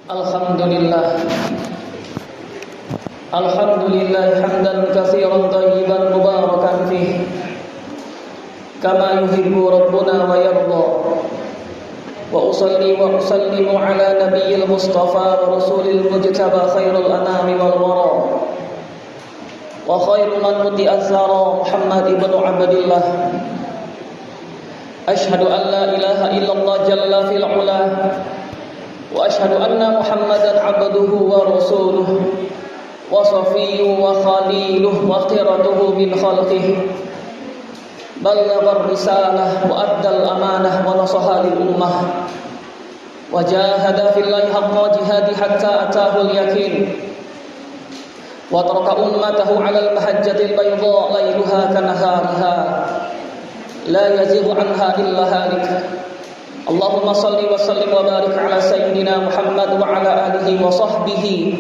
Alhamdulillah. Alhamdulillah hamdan katsiran thayyiban mubarakan fihi kama yuhibbu rabbuna wa yarda. Wa usalli wa usallimu ala nabiyyil mustafa wa rasulil mujtaba khairul anami wal wara. Wa khairu man muti'a athara Muhammad ibn Abdillah. Ashhadu an la ilaha illallah jalla fil ula wa ashhadu anna Muhammadan abduhu wa rasuluhu wa safiyyuhu wa khaliluhu wa khiratuhu min khalqihi ballagha risalah wa addal amanah wa nasaha lil ummah wa jahada fillahi haqqa jihadi hatta ataahu al yaqin wa taraka ummatahu 'ala al mahajjatil bayda layluha kanahariha la yazighu anha illa halik. Allahumma salli wa sallim wa barik ala sayyidina Muhammad wa ala alihi wa sahbihi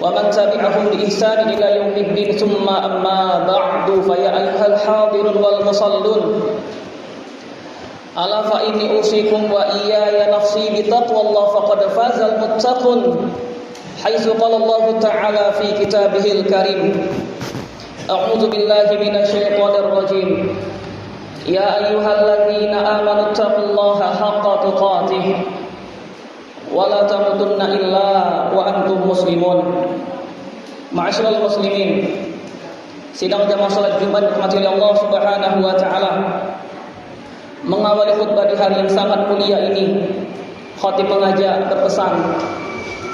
wa man tabi'ahum bi ihsan ila yaumiddin. Tsumma amma ba'du, fa ya ayyuhal hadirun wal musallun, ala fa inni usikum wa iyaya nafsi bi taqwallah faqad fazal muttaqun haitsu qala Allah ta'ala fi kitabihil karim. A'udzu billahi minasyaitonir rajim. Ya ayyuhalladzina amanu taqullaha haqqa tuqatih wa la tamutunna illa wa antum muslimun. Ma'asyiral muslimin, sidang jamaah salat Jumat rahmati Allah Subhanahu wa taala. Mengawali khutbah di hari yang sangat mulia ini, khatib mengajak, berpesan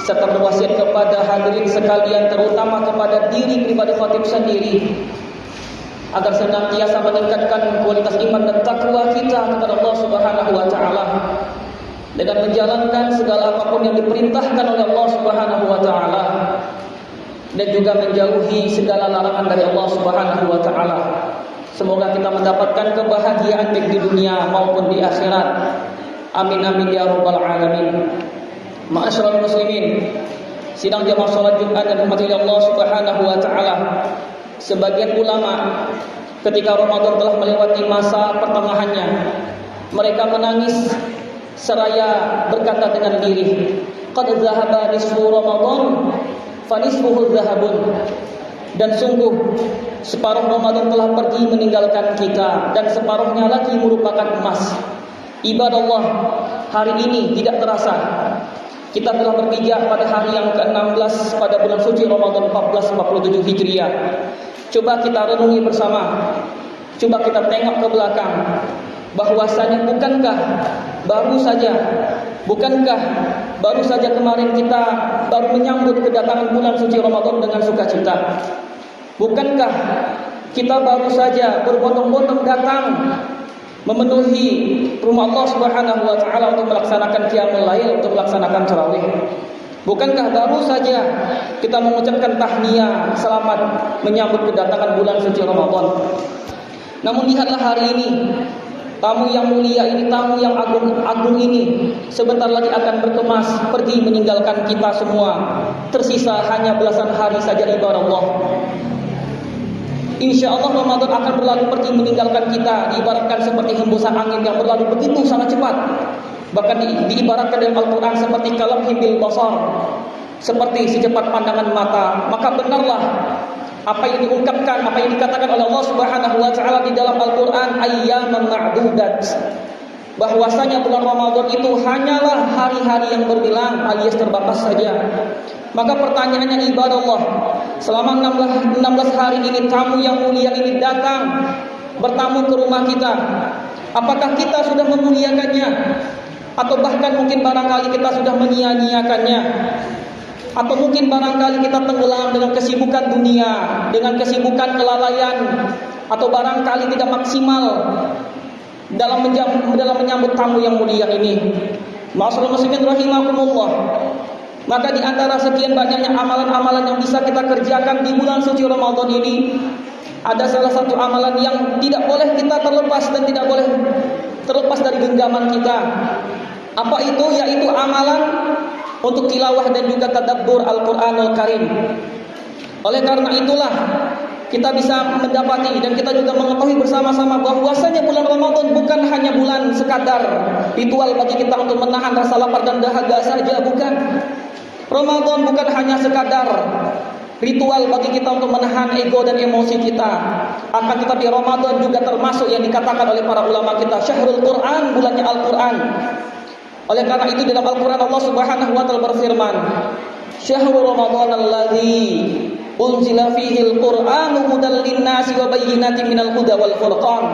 serta berwasiat kepada hadirin sekalian, terutama kepada diri pribadi khatib sendiri, agar senantiasa meningkatkan kualitas iman dan takwa kita kepada Allah Subhanahu wa taala dengan menjalankan segala apapun yang diperintahkan oleh Allah Subhanahu wa taala dan juga menjauhi segala larangan dari Allah Subhanahu wa taala. Semoga kita mendapatkan kebahagiaan baik di dunia maupun di akhirat. Amin amin ya rabbal alamin. Ma'asyiral muslimin, sidang jamaah salat Jumat yang dirahmati Allah Subhanahu wa taala. Sebagian ulama ketika Ramadan telah melewati masa pertengahannya, mereka menangis seraya berkata dengan diri, qad zahaba nisfu Ramadan fa nisfuhu zahabun. Dan sungguh separuh Ramadan telah pergi meninggalkan kita dan separuhnya lagi merupakan emas. Ibadallah, hari ini tidak terasa kita telah berpijak pada hari yang ke-16 pada bulan suci Ramadan 1447 Hijriah. Coba kita renungi bersama, coba kita tengok ke belakang, bahwasanya bukankah baru saja kemarin kita baru menyambut kedatangan bulan suci Ramadan dengan sukacita. Bukankah kita baru saja berbondong-bondong datang memenuhi rumah Allah Subhanahu wa taala untuk melaksanakan qiyamul lail, untuk melaksanakan tarawih. Bukankah baru saja kita mengucapkan tahniah selamat menyambut kedatangan bulan suci Ramadan. Namun lihatlah hari ini, tamu yang mulia ini, tamu yang agung ini sebentar lagi akan berkemas pergi meninggalkan kita semua. Tersisa hanya belasan hari saja ibadallah. InsyaAllah Ramadan akan berlalu pergi meninggalkan kita, diibaratkan seperti hembusan angin yang berlalu begitu sangat cepat. Bahkan diibaratkan dalam Al-Quran seperti kalamhi bil basar, seperti secepat pandangan mata. Maka benarlah apa yang diungkapkan, apa yang dikatakan oleh Allah Subhanahu wa taala di dalam Al-Quran, ayyaman ma'dudat, bahwasanya bulan Ramadan itu hanyalah hari-hari yang berbilang alias terbatas saja. Maka pertanyaannya ibadallah, selama 16 hari ini tamu yang mulia ini datang bertamu ke rumah kita, apakah kita sudah memuliakannya? Atau bahkan mungkin barangkali kita sudah menyia-nyiakannya? Atau mungkin barangkali kita tenggelam dengan kesibukan dunia, dengan kesibukan kelalaian, atau barangkali tidak maksimal dalam menyambut tamu yang mulia ini. Ma'asyiral muslimin rahimakumullah. Maka di antara sekian banyaknya amalan-amalan yang bisa kita kerjakan di bulan suci Ramadan ini, ada salah satu amalan yang tidak boleh kita terlepas dan tidak boleh terlepas dari genggaman kita. Apa itu? Yaitu amalan untuk tilawah dan juga tadabbur Al-Qur'anul Karim. Oleh karena itulah kita bisa mendapati dan kita juga mengetahui bersama-sama bahwasanya bulan Ramadan bukan hanya bulan sekadar ritual bagi kita untuk menahan rasa lapar dan dahaga saja, bukan. Ramadan bukan hanya sekadar ritual bagi kita untuk menahan ego dan emosi kita. Akan tetapi Ramadan juga termasuk yang dikatakan oleh para ulama kita Syahrul Quran, bulannya Al-Quran. Oleh karena itu dalam Al-Quran Allah Subhanahu wa taala berfirman, Syahrul Ramadan alladzi unzila fihi al-Qur'anu hudal linnasi wa bayyinatin minal huda wal furqan.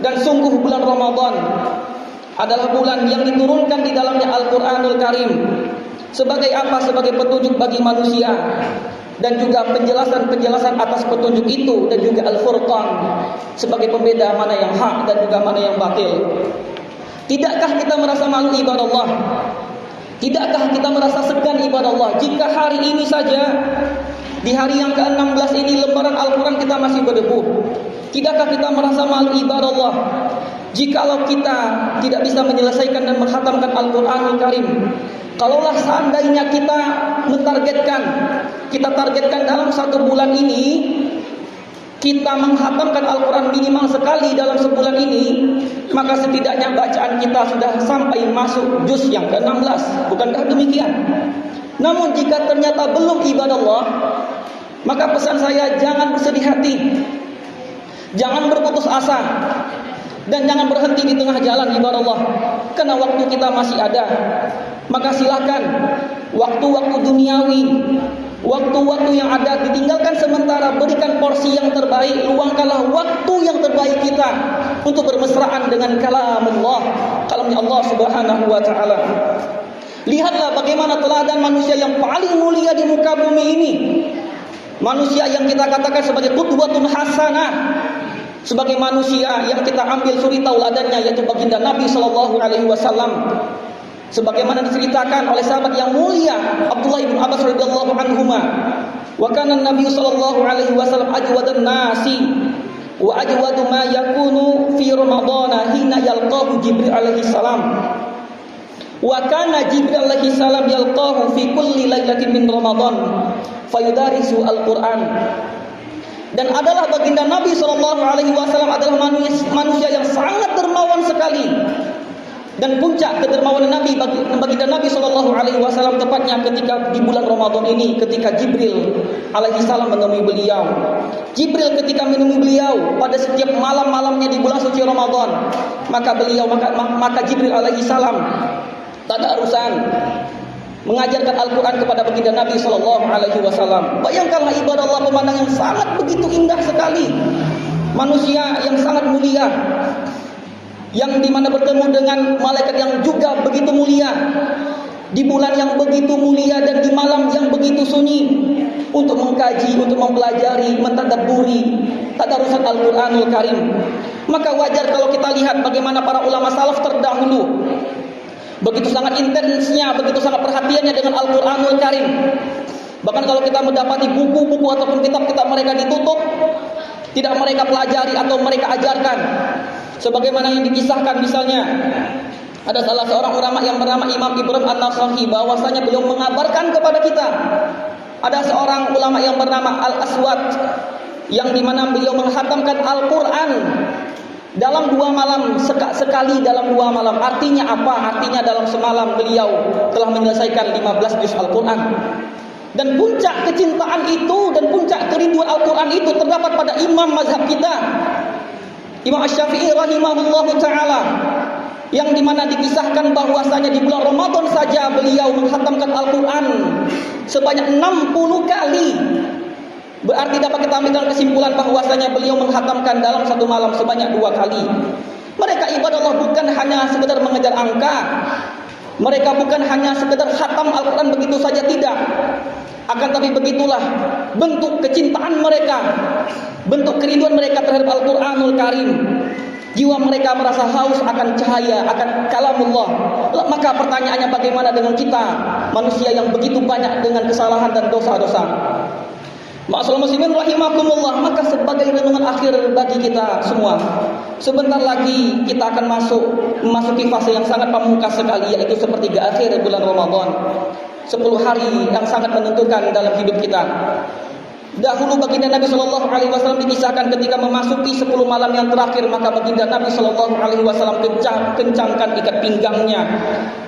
Dan sungguh bulan Ramadan adalah bulan yang diturunkan di dalamnya Al-Qur'anul Karim. Sebagai apa? Sebagai petunjuk bagi manusia dan juga penjelasan-penjelasan atas petunjuk itu, dan juga Al-Furqan sebagai pembeda mana yang hak dan juga mana yang batil. Tidakkah kita merasa malu ibadah Allah? Tidakkah kita merasa segan ibadah Allah jika hari ini saja, di hari yang ke-16 ini lembaran Al-Quran kita masih berdebu? Tidakkah kita merasa malu ibadah Allah jikalau kita tidak bisa menyelesaikan dan menghatamkan Al-Quranul Karim? Kalaulah seandainya kita targetkan dalam satu bulan ini kita menghatamkan Al-Quran minimal sekali dalam sebulan ini, maka setidaknya bacaan kita sudah sampai masuk juz yang ke-16. Bukankah demikian? Namun jika ternyata belum ibadah Allah, maka pesan saya, jangan bersedih hati, jangan berputus asa, dan jangan berhenti di tengah jalan ibadah Allah. Karena waktu kita masih ada. Maka silakan waktu-waktu duniawi, waktu-waktu yang ada ditinggalkan sementara, berikan porsi yang terbaik, luangkanlah waktu yang terbaik kita untuk bermesraan dengan kalamullah, kalamnya Allah Subhanahu wa taala. Lihatlah bagaimana teladan manusia yang paling mulia di muka bumi ini. Manusia yang kita katakan sebagai qudwatun hasanah, sebagai manusia yang kita ambil suri tauladannya, yaitu baginda Nabi sallallahu alaihi wasallam. Sebagaimana diceritakan oleh sahabat yang mulia Abdullah bin Abbas radhiyallahu anhuma, wa kana Nabi sallallahu alaihi wasallam ajwadan nasi wa ajwadu ma yakunu fi Ramadan hina yalqahu Jibril alaihi salam. Wa kana Jibril alaihi salam yalqahu fi kulli lailatin min Ramadan fayudarisu al-Qur'an. Dan adalah baginda Nabi sallallahu alaihi wasallam adalah manusia yang sangat dermawan sekali. Dan puncak kedermawanan Nabi baginda Nabi sallallahu alaihi wasallam tepatnya ketika di bulan Ramadan ini, ketika Jibril alaihi salam menemui beliau. Jibril ketika menemui beliau pada setiap malam-malamnya di bulan suci Ramadan, maka Jibril alaihi salam tadarusan mengajarkan Al-Quran kepada baginda Nabi sallallahu alaihi wasallam. Bayangkanlah ibadah Allah, pemandangan yang sangat begitu indah sekali. Manusia yang sangat mulia, yang dimana bertemu dengan malaikat yang juga begitu mulia, di bulan yang begitu mulia dan di malam yang begitu sunyi, untuk mengkaji, untuk mempelajari, mentadabburi tadarusan Al-Quranul Karim. Maka wajar kalau kita lihat bagaimana para ulama salaf terdahulu begitu sangat intensnya, begitu sangat perhatiannya dengan Al-Quranul Karim. Bahkan kalau kita mendapati buku-buku ataupun kitab-kitab mereka ditutup, tidak mereka pelajari atau mereka ajarkan. Sebagaimana yang dikisahkan, misalnya ada salah seorang ulama yang bernama Imam Ibrahim An-Nakha'i, bahwasanya beliau mengabarkan kepada kita ada seorang ulama yang bernama Al-Aswad, yang dimana beliau menghatamkan Al-Quran dalam 2 malam, sekali dalam 2 malam. Artinya apa? Artinya dalam semalam beliau telah menyelesaikan 15 juz Al-Quran. Dan puncak kecintaan itu dan puncak kerinduan Al-Quran itu terdapat pada imam mazhab kita, Imam Asy-Syafi'i rahimahullahu ta'ala, yang dimana dikisahkan bahwasanya di bulan Ramadan saja beliau menghatamkan Al-Quran sebanyak 60 kali. Berarti dapat kita ambil kesimpulan bahwasanya beliau menghatamkan dalam satu malam sebanyak 2 kali. Mereka ibadah Allah bukan hanya sekedar mengejar angka, mereka bukan hanya sekedar khatam Al-Quran begitu saja, tidak. Akan tapi begitulah bentuk kecintaan mereka, bentuk kerinduan mereka terhadap Al-Quranul Karim. Jiwa mereka merasa haus akan cahaya, akan kalamullah. Maka pertanyaannya, bagaimana dengan kita, manusia yang begitu banyak dengan kesalahan dan dosa-dosa? Ma'asyiral muslimin rahimakumullah. Maka sebagai renungan akhir bagi kita semua, sebentar lagi kita akan memasuki fase yang sangat pamungkas sekali, yaitu sepertiga akhir bulan Ramadan. 10 hari yang sangat menentukan dalam hidup kita. Dahulu baginda Nabi Shallallahu Alaihi Wasallam dikisahkan ketika memasuki 10 malam yang terakhir, maka baginda Nabi Shallallahu Alaihi Wasallam kencangkan ikat pinggangnya,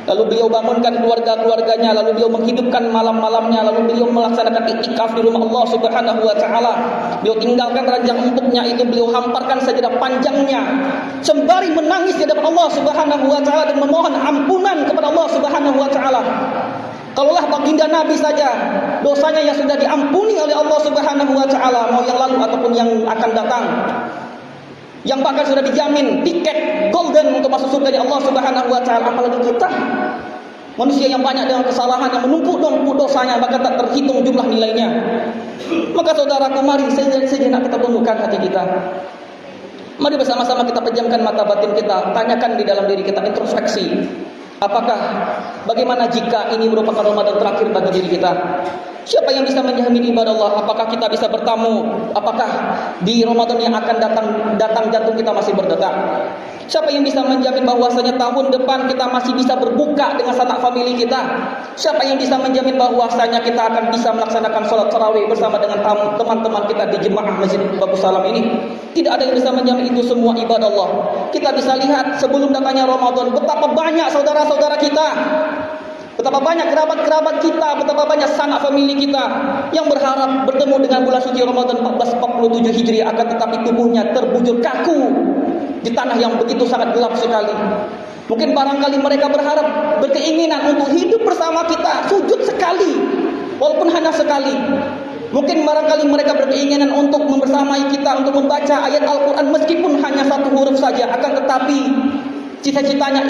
lalu beliau bangunkan keluarga-keluarganya, lalu beliau menghidupkan malam-malamnya, lalu beliau melaksanakan iktikaf di rumah Allah Subhanahu Wa Taala. Beliau tinggalkan ranjang empuknya itu, beliau hamparkan sajadah panjangnya, sembari menangis di hadapan Allah Subhanahu Wa Taala dan memohon ampunan kepada Allah Subhanahu Wa Taala. Kalaulah baginda Nabi saja dosanya yang sudah diampuni oleh Allah Subhanahu Wa Taala, mau yang lalu ataupun yang akan datang, yang bahkan sudah dijamin tiket golden untuk masuk surga Allah Subhanahu Wa Taala, apalagi kita manusia yang banyak dengan kesalahan, yang menumpuk dosanya bahkan tak terhitung jumlah nilainya. Maka saudaraku, mari sejenak kita tundukkan hati kita. Mari bersama-sama kita pejamkan mata batin kita, tanyakan di dalam diri kita, introspeksi. Apakah, bagaimana jika ini merupakan Ramadan terakhir bagi diri kita? Siapa yang bisa menjamin ibadah Allah? Apakah kita bisa bertamu? Apakah di Ramadan yang akan datang jantung kita masih berdetak? Siapa yang bisa menjamin bahwasanya tahun depan kita masih bisa berbuka dengan sanak famili kita? Siapa yang bisa menjamin bahwasanya kita akan bisa melaksanakan sholat tarawih bersama dengan teman-teman kita di jemaah Masjid Bagus Salam ini? Tidak ada yang bisa menjamin itu semua ibadah Allah. Kita bisa lihat sebelum datangnya Ramadan, betapa banyak saudara-saudara kita, betapa banyak kerabat-kerabat kita, betapa banyak sanak famili kita yang berharap bertemu dengan bulan suci Ramadan 1447 Hijriah, akan tetapi tubuhnya terbujur kaku di tanah yang begitu sangat gelap sekali. Mungkin barangkali mereka berharap, berkeinginan untuk hidup bersama kita, sujud sekali, walaupun hanya sekali. Mungkin barangkali mereka berkeinginan untuk membersamai kita, untuk membaca ayat Al-Quran meskipun hanya satu huruf saja. Akan tetapi cita-citanya,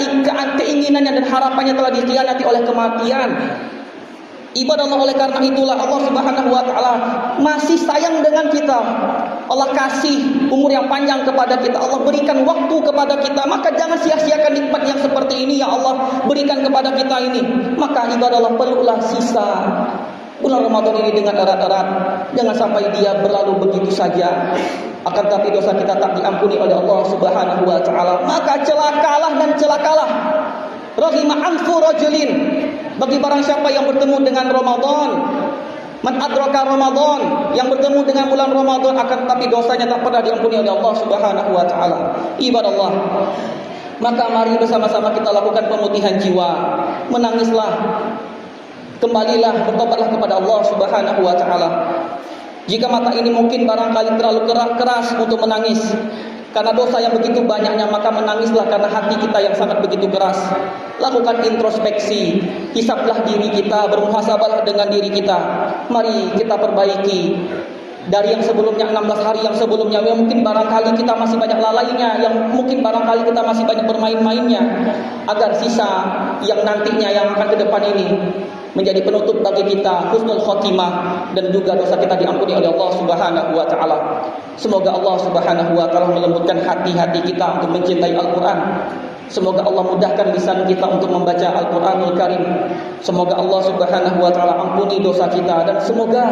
keinginannya dan harapannya telah dikhianati oleh kematian. Ibadah Allah, oleh karena itulah Allah Subhanahu Wa Taala masih sayang dengan kita. Allah kasih umur yang panjang kepada kita, Allah berikan waktu kepada kita. Maka jangan sia-siakan nikmat yang seperti ini yang Allah berikan kepada kita ini. Maka ibadah Allah perlulah sisa bulan Ramadan ini dengan erat-erat. Jangan sampai dia berlalu begitu saja, akan tapi dosa kita tak diampuni oleh Allah Subhanahu Wa Taala. Maka celakalah dan celakalah, rahima anfu rajulin, bagi barang siapa yang bertemu dengan Ramadan, man adraka Ramadan, yang bertemu dengan bulan Ramadan akan tapi dosanya tak pernah diampuni oleh Allah Subhanahu Wa Taala. Ibadah Allah, maka mari bersama-sama kita lakukan pemutihan jiwa, menangislah, kembalilah, bertobatlah kepada Allah Subhanahu Wa Taala. Jika mata ini mungkin barangkali terlalu keras untuk menangis karena dosa yang begitu banyaknya, maka menangislah karena hati kita yang sangat begitu keras. Lakukan introspeksi, hisablah diri kita, bermuhasabahlah dengan diri kita. Mari kita perbaiki dari yang sebelumnya, 16 hari yang sebelumnya, yang mungkin barangkali kita masih banyak lalainya, yang mungkin barangkali kita masih banyak bermain-mainnya, agar sisa yang nantinya, yang akan ke depan ini menjadi penutup bagi kita husnul khotimah, dan juga dosa kita diampuni oleh Allah Subhanahu Wa Taala. Semoga Allah Subhanahu Wa Taala melembutkan hati-hati kita untuk mencintai Al-Quran. Semoga Allah mudahkan lisan kita untuk membaca Al-Quranul Karim. Semoga Allah Subhanahu Wa Taala ampuni dosa kita, dan semoga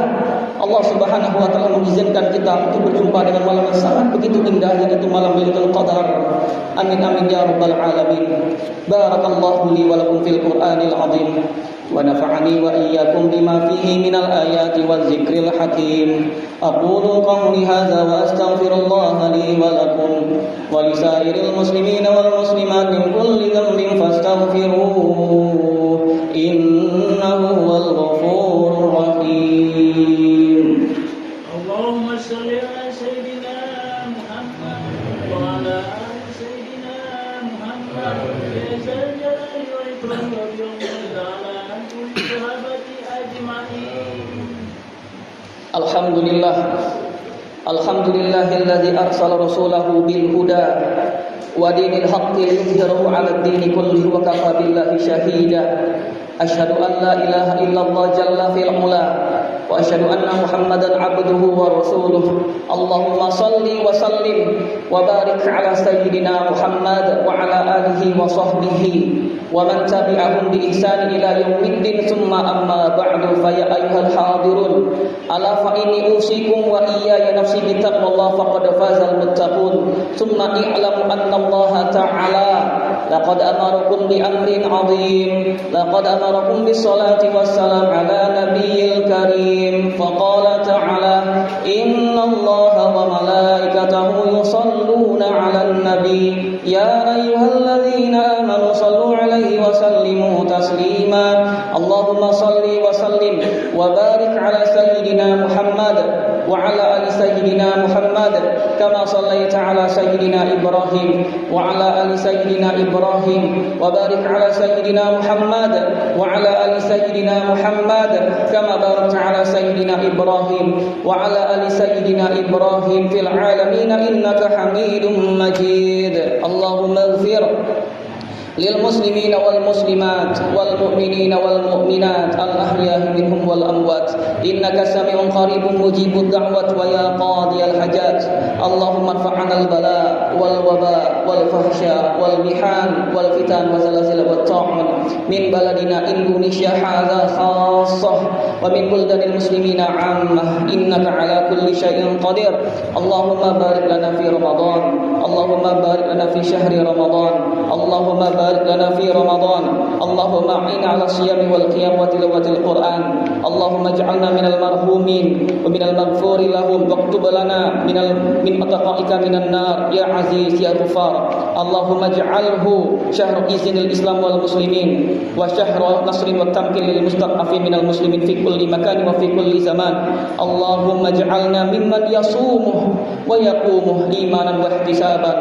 Allah Subhanahu Wa Taala mengizinkan kita untuk berjumpa dengan malam yang sangat begitu indah, yaitu malam Lailatul Qadar. Amin amin ya rabbal alamin. Barakallahu li wa lakum fil Qur'anil azim, wa nafa'ani wa iyyakum bima fihi minal ayati waz zikril hakim. Aqulu qawli hadza wa astaghfirullaha li wa lakum wa lisairil muslimina wal muslimat min kulli dhanbin fastaghfiruhu, innahu huwal ghafurur rahim. Allahumma shalli ala sayyidina Muhammad wa ala ali sayyidina Muhammad, ya zal jalali wal ikram wa bi'ala kulli sahabati ajma'in. Alhamdulillah, alhamdulillahilladzi arsala rasulahu bil huda wa dinil haqqi liyudhhirahu 'alad dini kullihi wa kafa billahi shahida. Asyhadu an la ilaha illallah jalla fil ula wa asyhadu anna Muhammadan 'abduhu wa rasuluh. Allahumma shalli wa sallim wa barik 'ala sayyidina Muhammad wa 'ala alihi wa sahbihi wa man tabi'ahum bi ihsan ila yaumiddin. Tsumma amma ba'du, fa ya ayyuhal hadirun, ala fa inni usikum wa iyaya nafsi bi taqwallah faqad fazal muttaqun. Tsumma i'lamu anna Allah ta'ala laqad amarakum bi amrin 'azim, laqad amarakum bis salati wassalam ala nabiyil karim. Faqala ta'ala وملائكته يصلون على النبي يا أيها الذين آمنوا صلوا عليه وسلموا تسليما اللهم صل وسلم وبارك على سيدنا محمد وعلى آل سيدنا محمد كما صليت على سيدنا إبراهيم وعلى آل سيدنا إبراهيم وبارك على سيدنا محمد وعلى آل سيدنا محمد كما باركت على سيدنا إبراهيم وعلى آل سيدنا إبراهيم في العالمين إنك حميد مجيد اللهم اغفر للمسلمين والمسلمات والمؤمنين والمؤمنات الأحياء منهم والأموات إنك سميع قريب مجيب الدعوة ويا قاضي الحاجات اللهم ارفع عنا البلاء والوباء والفحشاء والمحن والفتن والزلازل والطاعون من بلدنا إندونيسيا هذا خاصة ومن بلدان المسلمين عامة إنك على كل شيء قدير اللهم بارك لنا في رمضان اللهم بارك لنا في شهر رمضان اللهم بارك لنا في رمضان اللهم أعنا على الصيام والقيام وتلاوة القرآن اللهم اجعلنا من المرحومين ومن المغفور لهم واكتب لنا من أتقائك من النار يا عزيز يا غفار اللهم اجعله شهر إذن الإسلام والمسلمين وشهر نصر والتمكين للمستضعفين من المسلمين في كل مكان وفي كل زمان اللهم اجعلنا ممن يصومه ويقومه إيمانا واحتسابا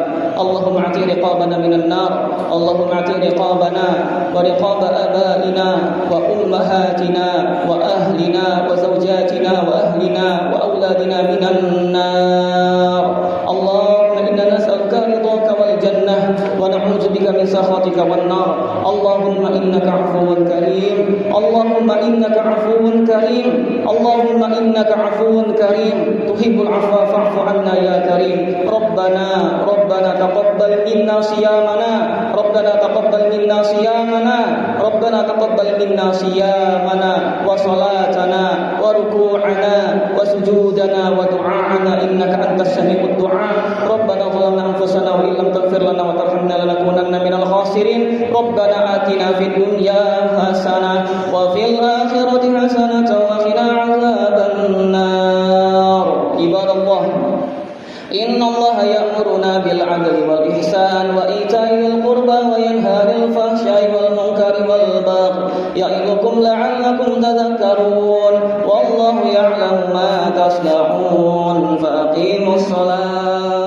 اللهم اعتق رقابنا من النار اللهم اعتق رقابنا ورقاب آبائنا وأمهاتنا وأهلنا وزوجاتنا وأهلنا وأولادنا من النار اللهم إنا نسألك رضاك والجنة ونعوذ بك من سخطك والنار اللهم إنك عفو كريم اللهم إنك عفو كريم اللهم إنك عفو كريم تحب العفو فاعف عنا يا كريم ربنا تقبل منا صيامنا ربنا تقبل منا صيامنا ربنا تقبل منا صيامنا وصلاتنا وركوعنا وسجودنا ودعاءنا إنك أنت السميع الدعاء ربنا ظلمنا أنفسنا وإن لم تغفر لنا وترحمنا لنكونن من الخاسرين ربنا آتنا في الدنيا حسنة وفي الآخرة حسنة وقنا عذاب النار عباد الله إن الله يأمرنا بالعدل والإحسان وإيتاء ذي القربى وينهى عن الفحشاء والمنكر والبغي يعظكم لعلكم تذكرون والله يعلم ما تصنعون فأقيموا الصلاة